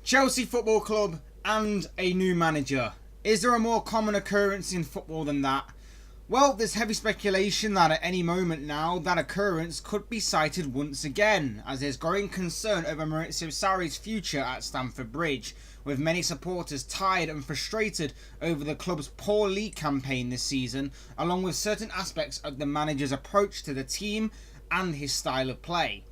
Chelsea Football Club and a new manager. Is there a more common occurrence in football than that? Well, there's heavy speculation that at any moment now, that occurrence could be cited once again, as there's growing concern over Maurizio Sarri's future at Stamford Bridge, with many supporters tired and frustrated over the club's poor league campaign this season, along with certain aspects of the manager's approach to the team and his style of play.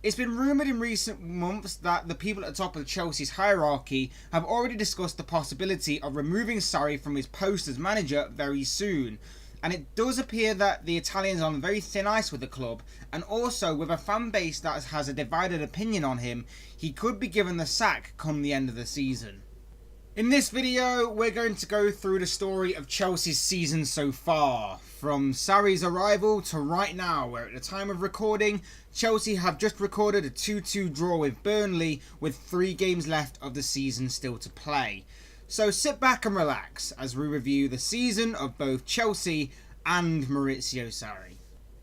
It's been rumoured in recent months that the people at the top of Chelsea's hierarchy have already discussed the possibility of removing Sarri from his post as manager very soon. And it does appear that the Italians are on very thin ice with the club, and also with a fan base that has a divided opinion on him, he could be given the sack come the end of the season. In this video, we're going to go through the story of Chelsea's season so far, from Sarri's arrival to right now, where at the time of recording, Chelsea have just recorded a 2-2 draw with Burnley, with 3 games left of the season still to play. So sit back and relax as we review the season of both Chelsea and Maurizio Sarri.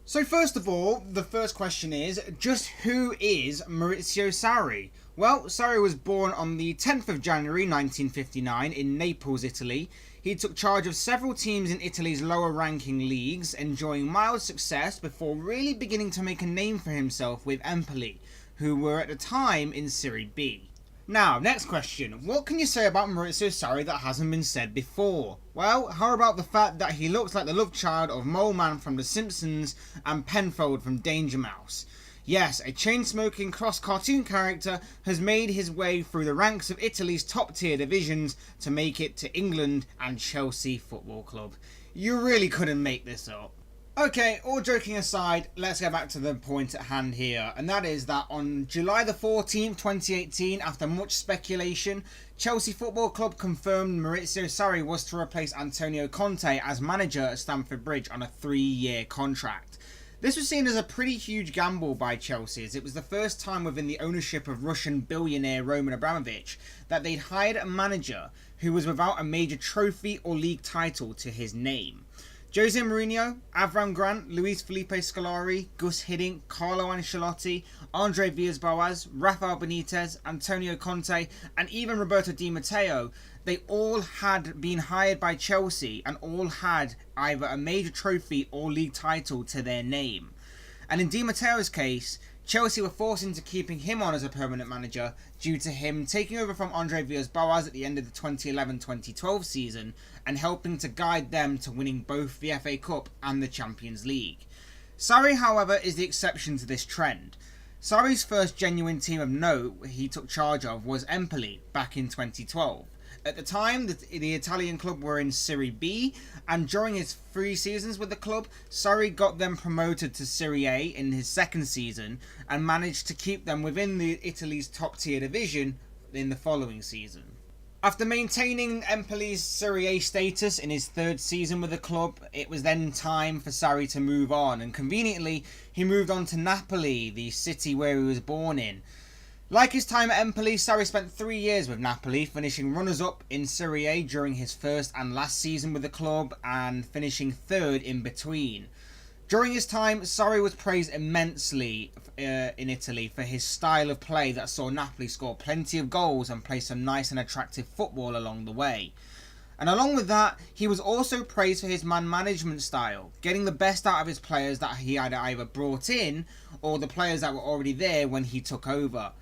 So first of all, the first question is, just who is Maurizio Sarri? Well, Sarri was born on the 10th of January 1959 in Naples, Italy. He took charge of several teams in Italy's lower ranking leagues, enjoying mild success before really beginning to make a name for himself with Empoli, who were at the time in Serie B. Now, next question. What can you say about Maurizio Sarri that hasn't been said before? Well, how about the fact that he looks like the love child of Mole Man from The Simpsons and Penfold from Danger Mouse? Yes, a chain-smoking cross-cartoon character has made his way through the ranks of Italy's top-tier divisions to make it to England and Chelsea Football Club. You really couldn't make this up. Okay, all joking aside, let's get back to the point at hand here, and that is that on July the 14th, 2018, after much speculation, Chelsea Football Club confirmed Maurizio Sarri was to replace Antonio Conte as manager at Stamford Bridge on a 3-year contract. This was seen as a pretty huge gamble by Chelsea, as it was the first time within the ownership of Russian billionaire Roman Abramovich that they'd hired a manager who was without a major trophy or league title to his name. Jose Mourinho, Avram Grant, Luis Felipe Scolari, Gus Hiddink, Carlo Ancelotti, Andre Villas-Boas, Rafael Benitez, Antonio Conte, and even Roberto Di Matteo, they all had been hired by Chelsea and all had either a major trophy or league title to their name. And in Di Matteo's case, Chelsea were forced into keeping him on as a permanent manager due to him taking over from Andre Villas-Boas at the end of the 2011-2012 season and helping to guide them to winning both the FA Cup and the Champions League. Sarri, however, is the exception to this trend. Sarri's first genuine team of note he took charge of was Empoli back in 2012. At the time, the Italian club were in Serie B, and during his 3 seasons with the club, Sarri got them promoted to Serie A in his second season and managed to keep them within Italy's top-tier division in the following season. After maintaining Empoli's Serie A status in his 3rd season with the club, it was then time for Sarri to move on, and conveniently, he moved on to Napoli, the city where he was born in. Like his time at Empoli, Sarri spent 3 years with Napoli, finishing runners-up in Serie A during his first and last season with the club, and finishing 3rd in between. During his time, Sarri was praised immensely in Italy for his style of play that saw Napoli score plenty of goals and play some nice and attractive football along the way. And along with that, he was also praised for his man management style, getting the best out of his players that he had either brought in or the players that were already there when he took over.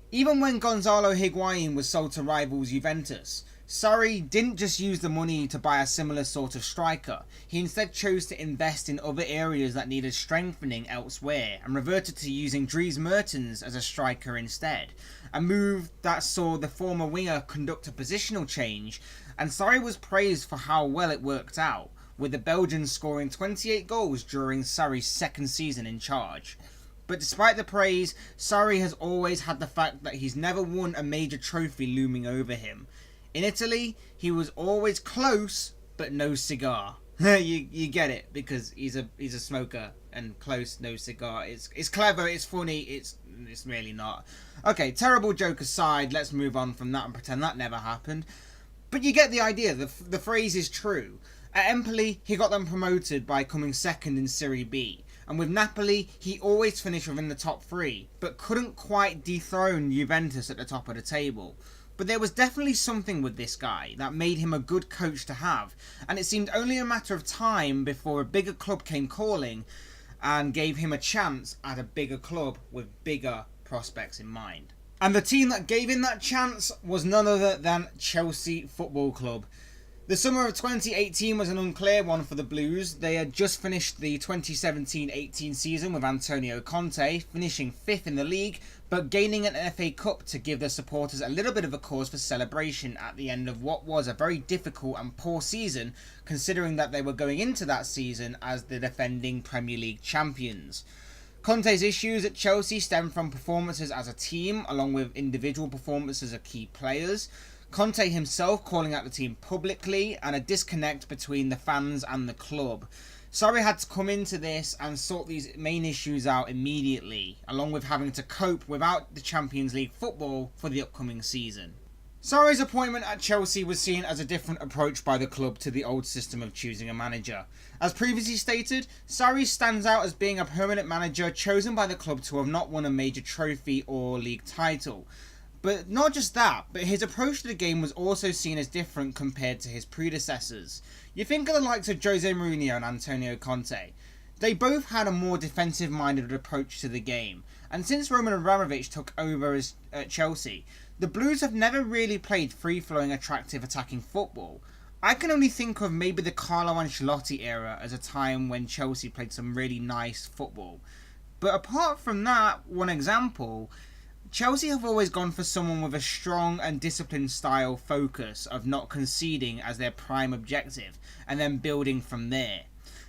Even when Gonzalo Higuain was sold to rivals Juventus, Sarri didn't just use the money to buy a similar sort of striker. He instead chose to invest in other areas that needed strengthening elsewhere and reverted to using Dries Mertens as a striker instead, a move that saw the former winger conduct a positional change, and Sarri was praised for how well it worked out, with the Belgians scoring 28 goals during Sarri's 2nd season in charge. But despite the praise, Sarri has always had the fact that he's never won a major trophy looming over him. In Italy, he was always close, but no cigar. you get it, because he's a smoker, and close, no cigar. It's clever, it's funny, it's really not. Okay, terrible joke aside, let's move on from that and pretend that never happened. But you get the idea, the phrase is true. At Empoli, he got them promoted by coming 2nd in Serie B. And with Napoli, he always finished within the top 3, but couldn't quite dethrone Juventus at the top of the table. but there was definitely something with this guy that made him a good coach to have, and it seemed only a matter of time before a bigger club came calling and gave him a chance at a bigger club with bigger prospects in mind. And the team that gave him that chance was none other than Chelsea Football Club. The summer of 2018 was an unclear one for the Blues. They had just finished the 2017-18 season with Antonio Conte, finishing 5th in the league, but gaining an FA Cup to give their supporters a little bit of a cause for celebration at the end of what was a very difficult and poor season, considering that they were going into that season as the defending Premier League champions. Conte's issues at Chelsea stem from performances as a team, along with individual performances of key players. Conte himself calling out the team publicly, and a disconnect between the fans and the club. Sarri had to come into this and sort these main issues out immediately, along with having to cope without the Champions League football for the upcoming season. Sarri's appointment at Chelsea was seen as a different approach by the club to the old system of choosing a manager. As previously stated, Sarri stands out as being a permanent manager chosen by the club to have not won a major trophy or league title. But not just that, but his approach to the game was also seen as different compared to his predecessors. You think of the likes of Jose Mourinho and Antonio Conte. They both had a more defensive-minded approach to the game, and since Roman Abramovich took over at Chelsea, the Blues have never really played free-flowing, attractive, attacking football. I can only think of maybe the Carlo Ancelotti era as a time when Chelsea played some really nice football. But apart from that one example, Chelsea have always gone for someone with a strong and disciplined style focus of not conceding as their prime objective, and then building from there.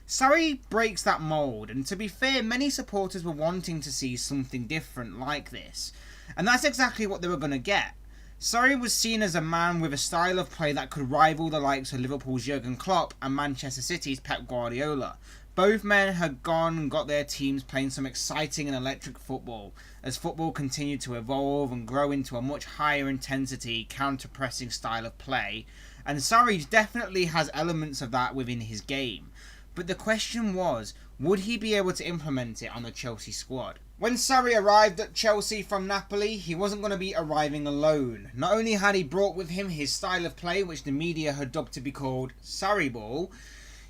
Sarri breaks that mould, and to be fair, many supporters were wanting to see something different like this. And that's exactly what they were going to get. Sarri was seen as a man with a style of play that could rival the likes of Liverpool's Jurgen Klopp and Manchester City's Pep Guardiola. Both men had gone and got their teams playing some exciting and electric football, as football continued to evolve and grow into a much higher intensity, counter-pressing style of play, and Sarri definitely has elements of that within his game. But the question was, would he be able to implement it on the Chelsea squad? When Sarri arrived at Chelsea from Napoli, he wasn't going to be arriving alone. Not only had he brought with him his style of play, which the media had dubbed to be called Sarri ball,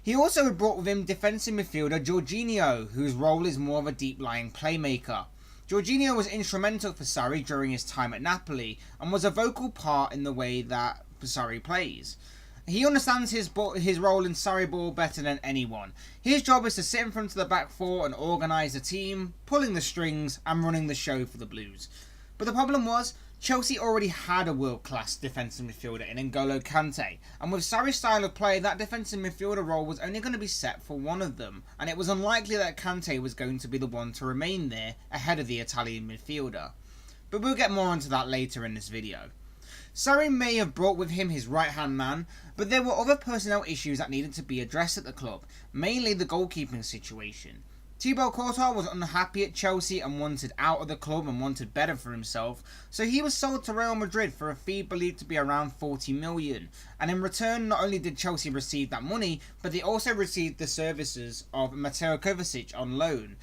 he also had brought with him defensive midfielder Jorginho, whose role is more of a deep-lying playmaker. Jorginho was instrumental for Sarri during his time at Napoli, and was a vocal part in the way that Sarri plays. He understands his role in Sarri ball better than anyone. His job is to sit in front of the back four and organise the team, pulling the strings and running the show for the Blues. But the problem was, Chelsea already had a world-class defensive midfielder in N'Golo Kante, and with Sarri's style of play, that defensive midfielder role was only going to be set for one of them, and it was unlikely that Kante was going to be the one to remain there ahead of the Italian midfielder. But we'll get more onto that later in this video. Sarri may have brought with him his right-hand man, but there were other personnel issues that needed to be addressed at the club, mainly the goalkeeping situation. Thibaut Courtois was unhappy at Chelsea and wanted out of the club and wanted better for himself, so he was sold to Real Madrid for a fee believed to be around 40 million. And in return, not only did Chelsea receive that money, but they also received the services of Mateo Kovacic on loan.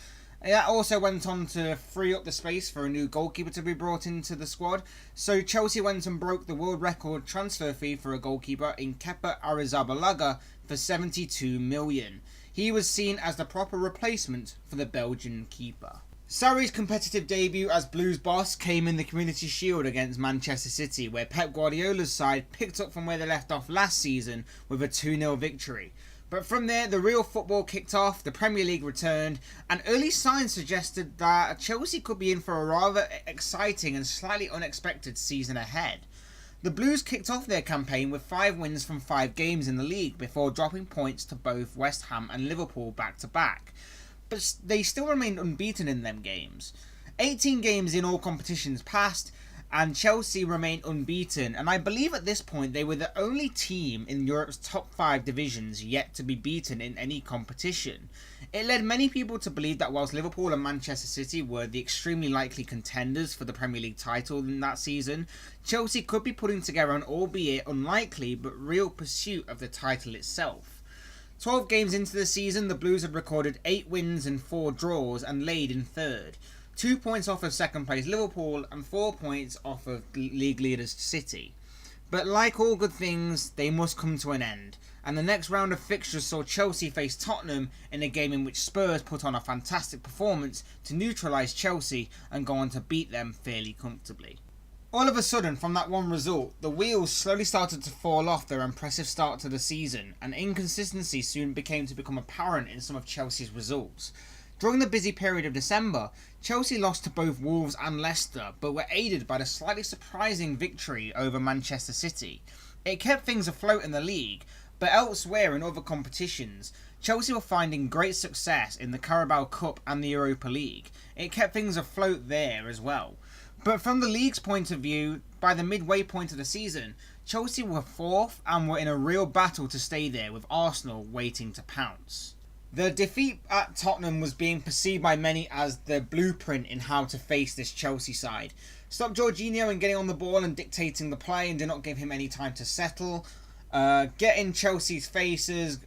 That also went on to free up the space for a new goalkeeper to be brought into the squad, so Chelsea went and broke the world record transfer fee for a goalkeeper in Kepa Arrizabalaga for 72 million. He was seen as the proper replacement for the Belgian keeper. Sarri's competitive debut as Blues boss came in the Community Shield against Manchester City, where Pep Guardiola's side picked up from where they left off last season with a 2-0 victory. But from there, the real football kicked off, the Premier League returned, and early signs suggested that Chelsea could be in for a rather exciting and slightly unexpected season ahead. The Blues kicked off their campaign with 5 wins from 5 games in the league before dropping points to both West Ham and Liverpool back-to-back. But they still remained unbeaten in them games. 18 games in all competitions passed, and Chelsea remained unbeaten, and I believe at this point they were the only team in Europe's top 5 divisions yet to be beaten in any competition. It led many people to believe that whilst Liverpool and Manchester City were the extremely likely contenders for the Premier League title in that season, Chelsea could be putting together an albeit unlikely but real pursuit of the title itself. 12 games into the season, the Blues had recorded 8 wins and 4 draws and laid in third. 2 points off of second place Liverpool and 4 points off of league leaders City. But like all good things, they must come to an end. And the next round of fixtures saw Chelsea face Tottenham in a game in which Spurs put on a fantastic performance to neutralise Chelsea and go on to beat them fairly comfortably. All of a sudden, from that one result, the wheels slowly started to fall off their impressive start to the season, and inconsistency soon become apparent in some of Chelsea's results. During the busy period of December, Chelsea lost to both Wolves and Leicester, but were aided by the slightly surprising victory over Manchester City. It kept things afloat in the league, but elsewhere in other competitions, Chelsea were finding great success in the Carabao Cup and the Europa League. It kept things afloat there as well. But from the league's point of view, by the midway point of the season, Chelsea were fourth and were in a real battle to stay there, with Arsenal waiting to pounce. The defeat at Tottenham was being perceived by many as the blueprint in how to face this Chelsea side. Stop Jorginho in getting on the ball and dictating the play and do not give him any time to settle. Get in Chelsea's faces,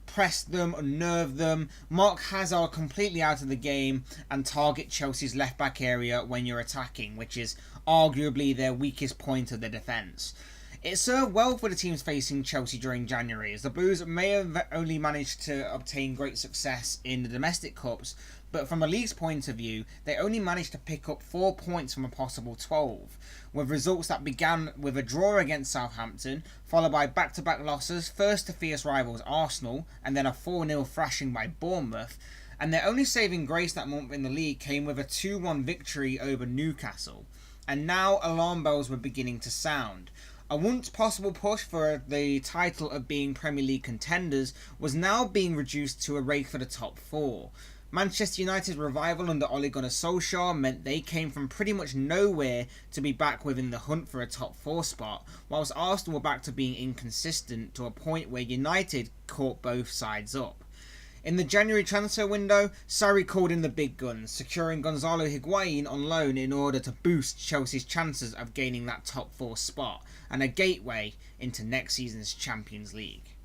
press them, unnerve them, mark Hazard completely out of the game, and target Chelsea's left-back area when you're attacking, which is arguably their weakest point of their defence. It served well for the teams facing Chelsea during January, as the Blues may have only managed to obtain great success in the domestic cups, but from a league's point of view, they only managed to pick up 4 points from a possible 12, with results that began with a draw against Southampton, followed by back-to-back losses, first to fierce rivals Arsenal, and then a 4-0 thrashing by Bournemouth, and their only saving grace that month in the league came with a 2-1 victory over Newcastle. And now alarm bells were beginning to sound. A once possible push for the title of being Premier League contenders was now being reduced to a race for the top 4. Manchester United's revival under Ole Gunnar Solskjaer meant they came from pretty much nowhere to be back within the hunt for a top 4 spot, whilst Arsenal were back to being inconsistent to a point where United caught both sides up. In the January transfer window, Sarri called in the big guns, securing Gonzalo Higuain on loan in order to boost Chelsea's chances of gaining that top 4 spot and a gateway into next season's Champions League.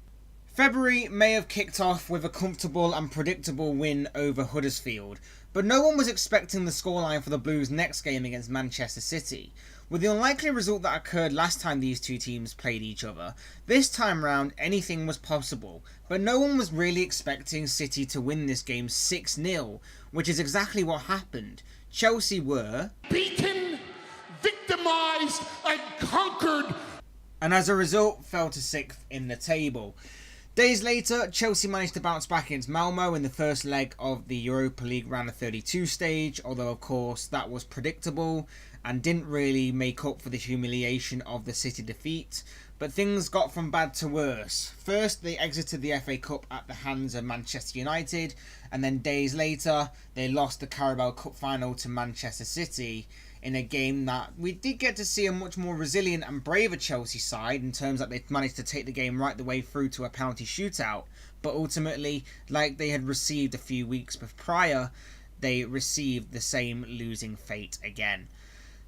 February may have kicked off with a comfortable and predictable win over Huddersfield, but no one was expecting the scoreline for the Blues' next game against Manchester City. With the unlikely result that occurred last time these two teams played each other, this time round anything was possible, but no one was really expecting City to win this game 6-0, which is exactly what happened. Chelsea were beaten, victimised and conquered, and as a result fell to 6th in the table. Days later, Chelsea managed to bounce back against Malmo in the first leg of the Europa League round of 32 stage, although of course that was predictable and didn't really make up for the humiliation of the City defeat. But things got from bad to worse. First, they exited the FA Cup at the hands of Manchester United, and then days later, they lost the Carabao Cup final to Manchester City in a game that we did get to see a much more resilient and braver Chelsea side in terms that they managed to take the game right the way through to a penalty shootout, but ultimately, like they had received a few weeks prior, they received the same losing fate again.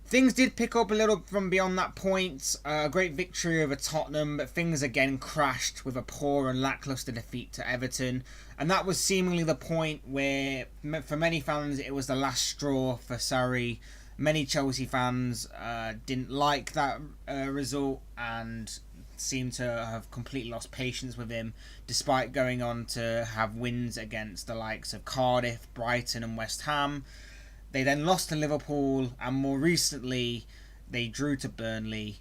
Things did pick up a little from beyond that point, a great victory over Tottenham, but things again crashed with a poor and lacklustre defeat to Everton, and that was seemingly the point where, for many fans, it was the last straw for Sarri. Many Chelsea fans didn't like that result and seemed to have completely lost patience with him, despite going on to have wins against the likes of Cardiff, Brighton and West Ham. They then lost to Liverpool, and more recently they drew to Burnley.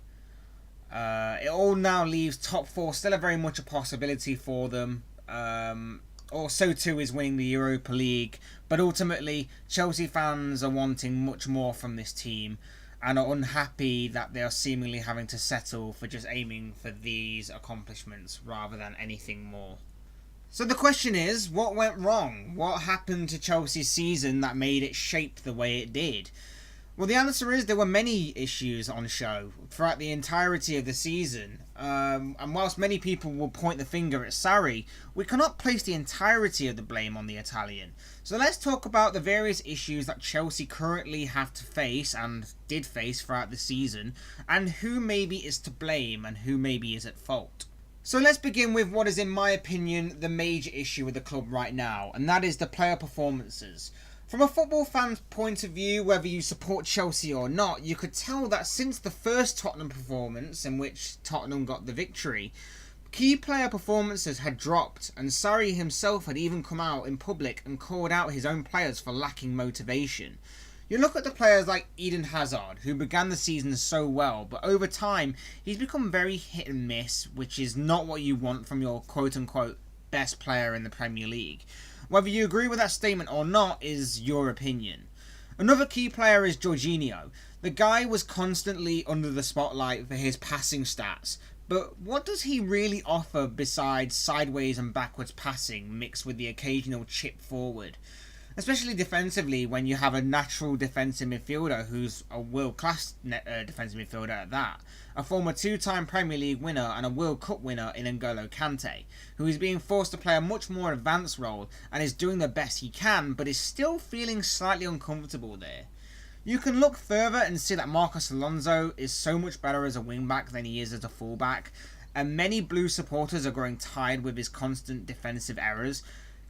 It all now leaves top 4 still very much a possibility for them. Or so too is winning the Europa League, but ultimately Chelsea fans are wanting much more from this team and are unhappy that they are seemingly having to settle for just aiming for these accomplishments rather than anything more. So the question is, what went wrong? What happened to Chelsea's season that made it shape the way it did? Well, the answer is there were many issues on show throughout the entirety of the season. And whilst many people will point the finger at Sarri, we cannot place the entirety of the blame on the Italian. So let's talk about the various issues that Chelsea currently have to face and did face throughout the season, and who maybe is to blame and who maybe is at fault. So let's begin with what is, in my opinion, the major issue with the club right now, and that is the player performances. From a football fan's point of view, whether you support Chelsea or not, you could tell that since the first Tottenham performance, in which Tottenham got the victory, key player performances had dropped, and Sarri himself had even come out in public and called out his own players for lacking motivation. You look at the players like Eden Hazard, who began the season so well, but over time he's become very hit and miss, which is not what you want from your quote-unquote best player in the Premier League. Whether you agree with that statement or not is your opinion. Another key player is Jorginho. The guy was constantly under the spotlight for his passing stats, but what does he really offer besides sideways and backwards passing mixed with the occasional chip forward? Especially defensively, when you have a natural defensive midfielder who's a world-class defensive midfielder at that. A former two-time Premier League winner and a World Cup winner in N'Golo Kante, who is being forced to play a much more advanced role and is doing the best he can, but is still feeling slightly uncomfortable there. You can look further and see that Marcos Alonso is so much better as a wing-back than he is as a full-back, and many Blue supporters are growing tired with his constant defensive errors.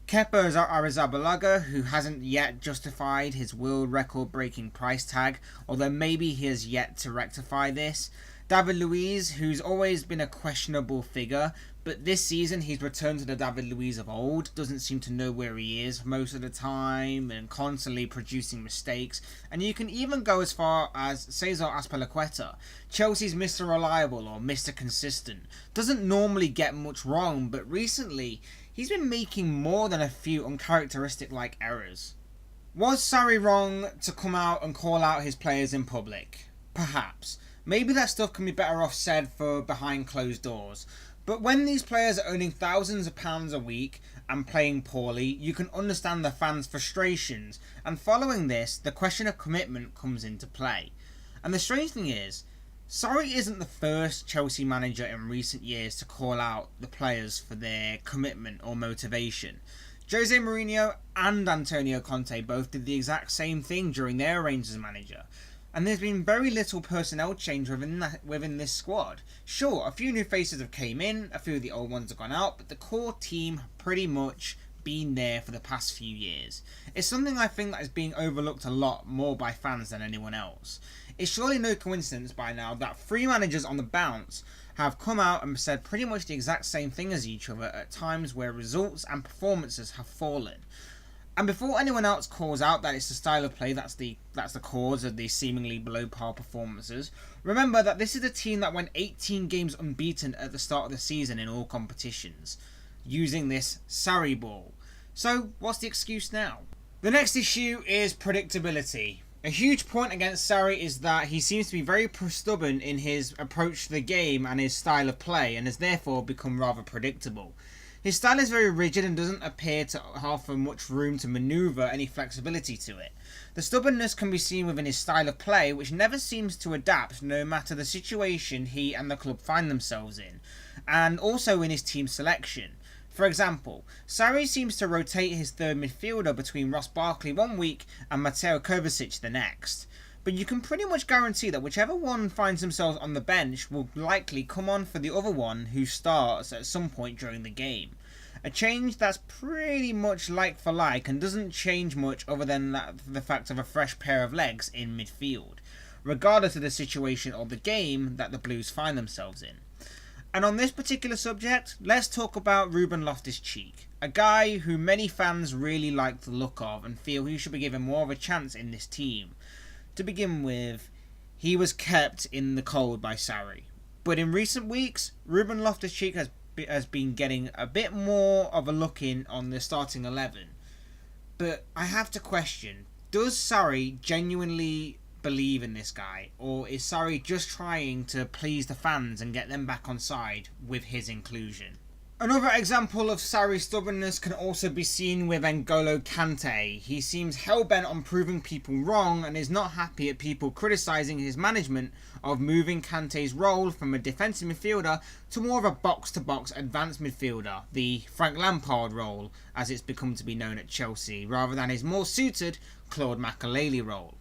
Kepa Arrizabalaga, who hasn't yet justified his world record breaking price tag, although maybe he has yet to rectify this. David Luiz, who's always been a questionable figure, but this season he's returned to the David Luiz of old, doesn't seem to know where he is most of the time, and constantly producing mistakes. And you can even go as far as Cesar Azpilicueta, Chelsea's Mr. Reliable or Mr. Consistent. Doesn't normally get much wrong, but recently he's been making more than a few uncharacteristic-like errors. Was Sarri wrong to come out and call out his players in public? Perhaps. Maybe that stuff can be better off said for behind closed doors. But when these players are earning thousands of pounds a week and playing poorly, you can understand the fans' frustrations. And following this, the question of commitment comes into play. And the strange thing is, Sarri isn't the first Chelsea manager in recent years to call out the players for their commitment or motivation. Jose Mourinho and Antonio Conte both did the exact same thing during their reigns as manager. And there's been very little personnel change within this squad. Sure, a few new faces have came in, a few of the old ones have gone out, but the core team have pretty much been there for the past few years. It's something I think that is being overlooked a lot more by fans than anyone else. It's surely no coincidence by now that three managers on the bounce have come out and said pretty much the exact same thing as each other at times where results and performances have fallen. And before anyone else calls out that it's the style of play that's the cause of the seemingly below par performances, remember that this is a team that went 18 games unbeaten at the start of the season in all competitions, using this Sarri ball. So what's the excuse now? The next issue is predictability. A huge point against Sarri is that he seems to be very stubborn in his approach to the game and his style of play, and has therefore become rather predictable. His style is very rigid and doesn't appear to offer much room to manoeuvre any flexibility to it. The stubbornness can be seen within his style of play, which never seems to adapt no matter the situation he and the club find themselves in, and also in his team selection. For example, Sarri seems to rotate his third midfielder between Ross Barkley one week and Mateo Kovacic the next. But you can pretty much guarantee that whichever one finds themselves on the bench will likely come on for the other one who starts at some point during the game. A change that's pretty much like for like and doesn't change much other than the fact of a fresh pair of legs in midfield, regardless of the situation or the game that the Blues find themselves in. And on this particular subject, let's talk about Ruben Loftus-Cheek, a guy who many fans really like the look of and feel he should be given more of a chance in this team. To begin with, he was kept in the cold by Sarri. But in recent weeks, Ruben Loftus-Cheek has been getting a bit more of a look in on the starting 11. But I have to question, does Sarri genuinely believe in this guy? Or is Sarri just trying to please the fans and get them back on side with his inclusion? Another example of Sarri's stubbornness can also be seen with N'Golo Kante. He seems hell-bent on proving people wrong and is not happy at people criticising his management of moving Kante's role from a defensive midfielder to more of a box-to-box advanced midfielder, the Frank Lampard role, as it's become to be known at Chelsea, rather than his more suited Claude Makelele role.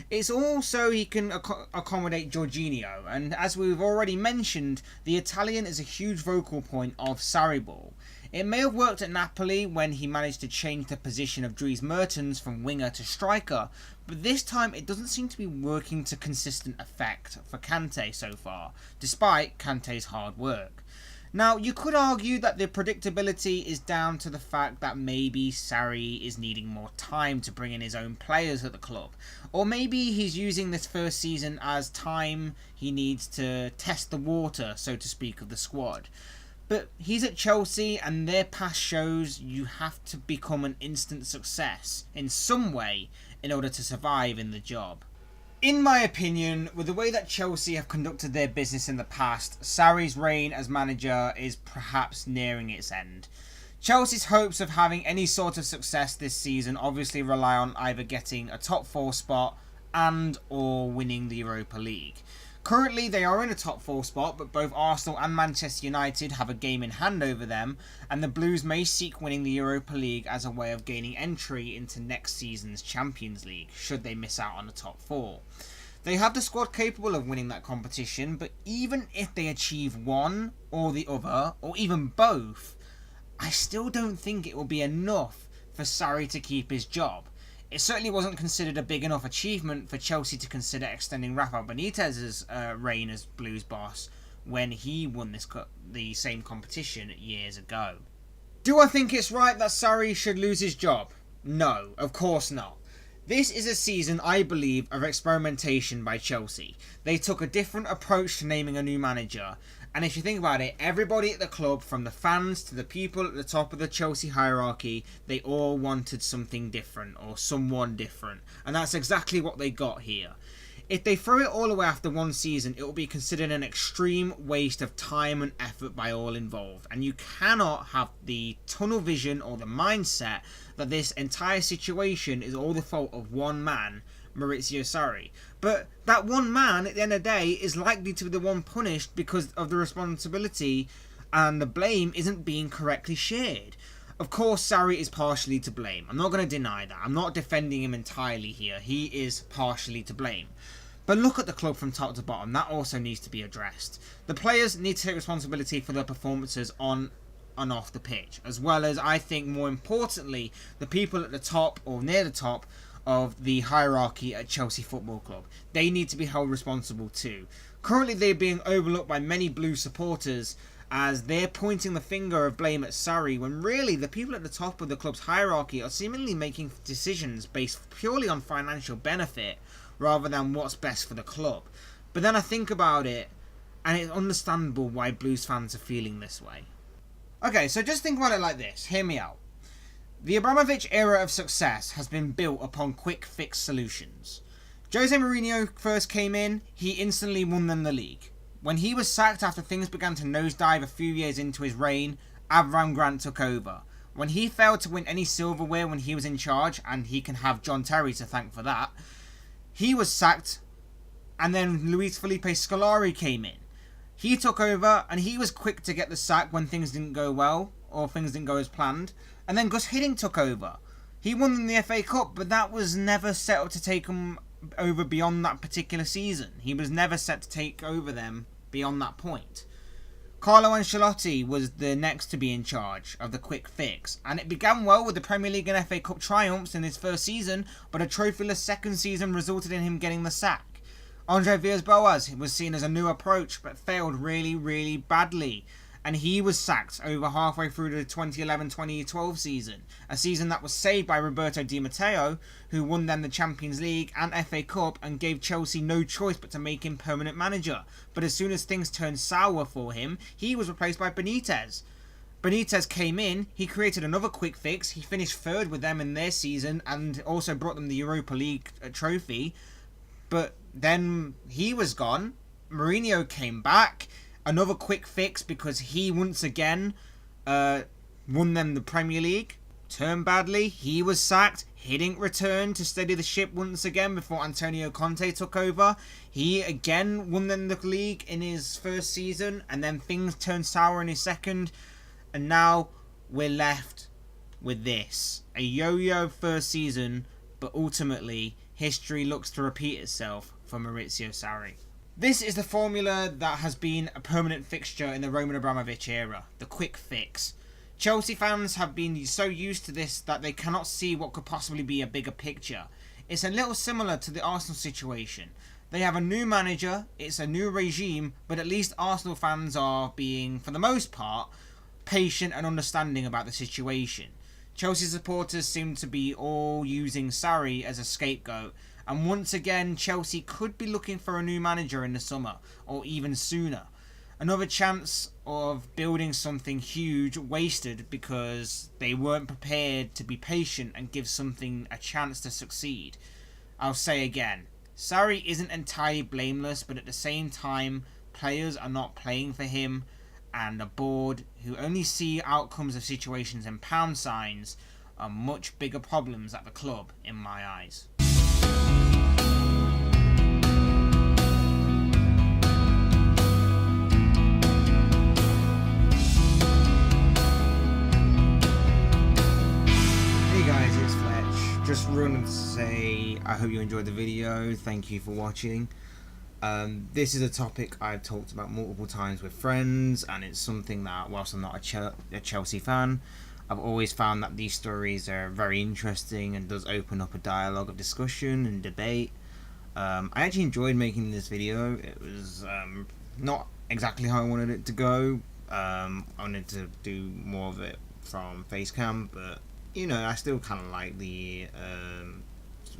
It's also he can accommodate Jorginho, and as we've already mentioned, the Italian is a huge vocal point of Sarri ball. It may have worked at Napoli when he managed to change the position of Dries Mertens from winger to striker, but this time it doesn't seem to be working to consistent effect for Kante so far, despite Kante's hard work. Now, you could argue that the predictability is down to the fact that maybe Sarri is needing more time to bring in his own players at the club. Or maybe he's using this first season as time he needs to test the water, so to speak, of the squad. But he's at Chelsea and their past shows you have to become an instant success in some way in order to survive in the job. In my opinion, with the way that Chelsea have conducted their business in the past, Sarri's reign as manager is perhaps nearing its end. Chelsea's hopes of having any sort of success this season obviously rely on either getting a top 4 spot and or winning the Europa League. Currently they are in a top 4 spot, but both Arsenal and Manchester United have a game in hand over them, and the Blues may seek winning the Europa League as a way of gaining entry into next season's Champions League, should they miss out on the top 4. They have the squad capable of winning that competition, but even if they achieve one or the other, or even both, I still don't think it will be enough for Sarri to keep his job. It certainly wasn't considered a big enough achievement for Chelsea to consider extending Rafa Benitez's reign as Blues boss when he won the same competition years ago. Do I think it's right that Sarri should lose his job? No, of course not. This is a season, I believe, of experimentation by Chelsea. They took a different approach to naming a new manager, and if you think about it, everybody at the club, from the fans to the people at the top of the Chelsea hierarchy, they all wanted something different, or someone different, and that's exactly what they got here. If they throw it all away after one season, it will be considered an extreme waste of time and effort by all involved, and you cannot have the tunnel vision or the mindset that this entire situation is all the fault of one man, Maurizio Sarri. But that one man, at the end of the day, is likely to be the one punished because of the responsibility and the blame isn't being correctly shared. Of course, Sarri is partially to blame. I'm not going to deny that. I'm not defending him entirely here. He is partially to blame. But look at the club from top to bottom. That also needs to be addressed. The players need to take responsibility for their performances on and off the pitch, as well as, I think, more importantly, the people at the top or near the top of the hierarchy at Chelsea Football Club. They need to be held responsible too. Currently they're being overlooked by many Blue supporters as they're pointing the finger of blame at Sarri, when really the people at the top of the club's hierarchy are seemingly making decisions based purely on financial benefit rather than what's best for the club. But then I think about it and it's understandable why Blues fans are feeling this way. Okay, so just think about it like this. Hear me out. The Abramovich era of success has been built upon quick fix solutions. Jose Mourinho first came in, he instantly won them the league. When he was sacked after things began to nosedive a few years into his reign, Avram Grant took over. When he failed to win any silverware when he was in charge, and he can have John Terry to thank for that, he was sacked, and then Luis Felipe Scolari came in. He took over, and he was quick to get the sack when things didn't go well, or things didn't go as planned. And then Gus Hiddink took over. He won them the FA Cup, but that was never set up to take him over beyond that particular season. He was never set to take over them beyond that point. Carlo Ancelotti was the next to be in charge of the quick fix, and it began well with the Premier League and FA Cup triumphs in his first season, but a trophyless second season resulted in him getting the sack. Andre Villas-Boas was seen as a new approach, but failed really badly, and he was sacked over halfway through the 2011-2012 season, a season that was saved by Roberto Di Matteo, who won them the Champions League and FA Cup and gave Chelsea no choice but to make him permanent manager. But as soon as things turned sour for him, he was replaced by Benitez. Benitez came in, he created another quick fix, he finished third with them in their season and also brought them the Europa League trophy, but then he was gone. Mourinho came back, another quick fix because he once again won them the Premier League. Turned badly, he was sacked. Hiddink returned to steady the ship once again before Antonio Conte took over. He again won them the league in his first season, and then things turned sour in his second, and now we're left with this. A yo-yo first season, but ultimately history looks to repeat itself for Maurizio Sarri. This is the formula that has been a permanent fixture in the Roman Abramovich era, the quick fix. Chelsea fans have been so used to this that they cannot see what could possibly be a bigger picture. It's a little similar to the Arsenal situation. They have a new manager, it's a new regime, but at least Arsenal fans are being, for the most part, patient and understanding about the situation. Chelsea supporters seem to be all using Sarri as a scapegoat, and once again Chelsea could be looking for a new manager in the summer, or even sooner. Another chance of building something huge wasted because they weren't prepared to be patient and give something a chance to succeed. I'll say again, Sarri isn't entirely blameless, but at the same time, players are not playing for him, and a board who only see outcomes of situations in pound signs are much bigger problems at the club in my eyes. Hey guys, it's Fletch. Just running to say I hope you enjoyed the video. Thank you for watching. This is a topic I've talked about multiple times with friends, and it's something that, whilst I'm not a Chelsea fan, I've always found that these stories are very interesting and does open up a dialogue of discussion and debate. I actually enjoyed making this video. It was not exactly how I wanted it to go. I wanted to do more of it from Facecam, but you know, I still kind of like the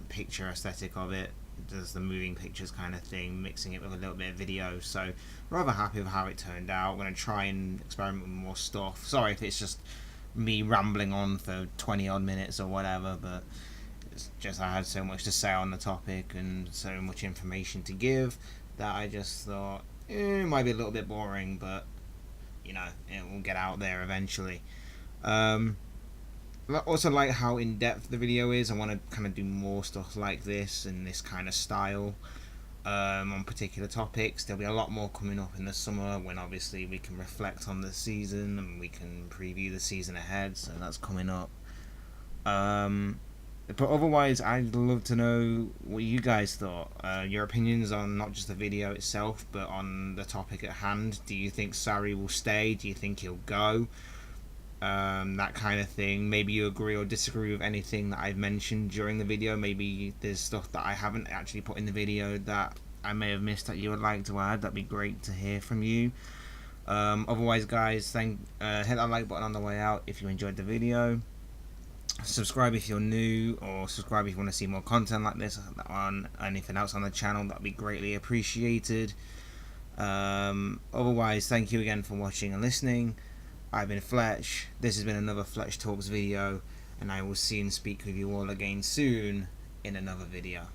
picture aesthetic of it. Does the moving pictures kind of thing, mixing it with a little bit of video, so rather happy with how it turned out. I'm going to try and experiment with more stuff. Sorry if it's just me rambling on for 20 odd minutes or whatever, but it's just I had so much to say on the topic and so much information to give that I just thought it might be a little bit boring, but you know, it will get out there eventually. I also like how in-depth the video is. I want to kind of do more stuff like this in this kind of style on particular topics. There'll be a lot more coming up in the summer when obviously we can reflect on the season and we can preview the season ahead, so that's coming up. But otherwise, I'd love to know what you guys thought. Your opinions on not just the video itself, but on the topic at hand. Do you think Sarri will stay? Do you think he'll go? That kind of thing. Maybe you agree or disagree with anything that I've mentioned during the video. Maybe there's stuff that I haven't actually put in the video that I may have missed that you would like to add. That'd be great to hear from you. Otherwise, guys, hit that like button on the way out if you enjoyed the video. Subscribe if you're new, or subscribe if you want to see more content like this on anything else on the channel. That'd be greatly appreciated. Otherwise, thank you again for watching and listening. I've been Fletch. This has been another Fletch Talks video, and I will see and speak with you all again soon in another video.